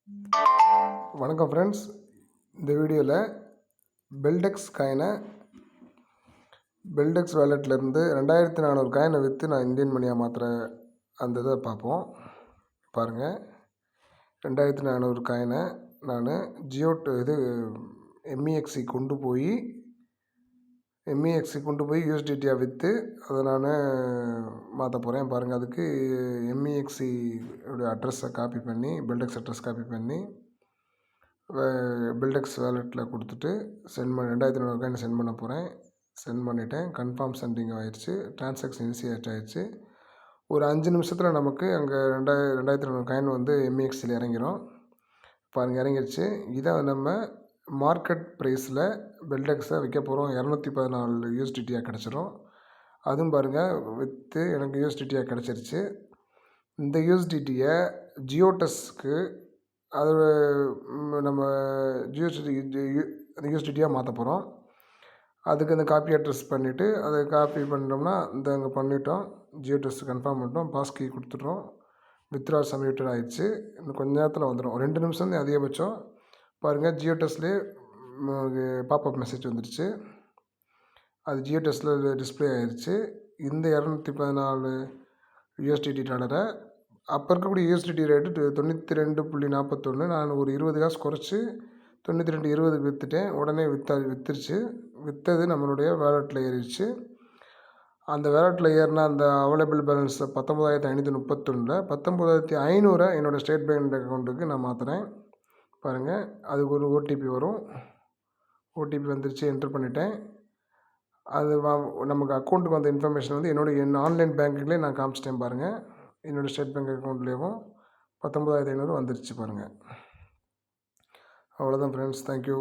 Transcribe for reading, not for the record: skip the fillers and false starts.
வணக்கம் ஃப்ரெண்ட்ஸ். இந்த வீடியோவில் பெல்டெக்ஸ் காயினை பெல்டெக்ஸ் வேலெட்லேருந்து 2400 காயினை விற்று நான் இந்தியன் மணியாக மாற்றுற அந்த இதை பார்ப்போம். பாருங்கள், 2400 காயினை நான் எம்இஎக்ஸி கொண்டு போய் யூஎஸ்டிடியாக விற்று அதை நான் மாற்ற போகிறேன். பாருங்கள், அதுக்கு எம்இஎக்ஸி அட்ரஸை காப்பி பண்ணி பெல்டெக்ஸ் அட்ரஸ் காப்பி பண்ணி பெல்டெக்ஸ் வேலெட்டில் கொடுத்துட்டு சென்ட் பண்ண 2400 காயின் சென்ட் பண்ண போகிறேன். சென்ட் பண்ணிவிட்டேன். கன்ஃபார்ம் சென்டிங் ஆகிடுச்சு. டிரான்சாக்ஷன் இனிஷியேட் ஆகிடுச்சு. ஒரு 5 நிமிஷத்தில் நமக்கு அங்கே 2400 காயின் வந்து எம்இஎக்ஸில் இறங்கிடும். பாருங்கள், இறங்கிடுச்சு. இதை நம்ம மார்க்கெட் ப்ரைஸில் பெல்டெக்ஸை விற்க போகிறோம். 214 யூஎஸ்டிடியாக கிடச்சிரும். அதுவும் பாருங்கள், விற்று எனக்கு யூஎஸ்டிடியாக கிடச்சிருச்சு. இந்த யூஎஸ்டிடியை ஜியோடெஸ்க்கு அதோட நம்ம யூஎஸ்டிடியாக மாற்ற போகிறோம். அதுக்கு அந்த காப்பி அட்ரஸ் பண்ணிவிட்டு அதை காப்பி பண்ணிட்டோம்னா இந்த அங்கே பண்ணிட்டோம். ஜியோடெஸ் கன்ஃபார்ம் பண்ணிட்டோம். பாஸ்கி கொடுத்துட்றோம். வித்ரா சப்மிட்டட் ஆகிடுச்சு. இன்னும் கொஞ்சம் நேரத்தில் வந்துடும். 2 நிமிஷம் தான் அதிகபட்சம். பாருங்கள், ஜியோடெஸ்லேயே பாப்அப் மெசேஜ் வந்துடுச்சு. அது ஜியோடெஸ்ட்டில் டிஸ்பிளே ஆகிடுச்சு. இந்த 214 யூஎஸ்டிடி டாலரை அப்போ இருக்கக்கூடிய யூஎஸ்டிடி ரேட்டு 92.41. நான் ஒரு 20 காசு குறைச்சி 92.20க்கு விற்றுட்டேன். உடனே விற்றுருச்சு. விற்றது நம்மளுடைய வேலெட்டில் ஏறிடுச்சு. அந்த வேலெட்டில் ஏறினா அந்த அவைலபிள் பேலன்ஸ் 19,531. 19,500 என்னோடய ஸ்டேட் பேங்க் அக்கௌண்ட்டுக்கு நான் மாற்றுறேன். பாருங்கள், அதுக்கு ஒரு ஓடிபி வரும். ஓடிபி வந்துருச்சு. என்டர் பண்ணிட்டேன். அது நமக்கு அக்கௌண்ட்டுக்கு வந்த இன்ஃபர்மேஷன் வந்து என்னோடய ஆன்லைன் பேங்க்கிங்லேயே நான் காமிச்சிட்டேன். பாருங்கள், என்னோடய ஸ்டேட் பேங்க் அக்கௌண்ட்லேயும் 19,500 வந்துருச்சு. பாருங்கள், அவ்வளோதான் ஃப்ரெண்ட்ஸ். தேங்க்யூ.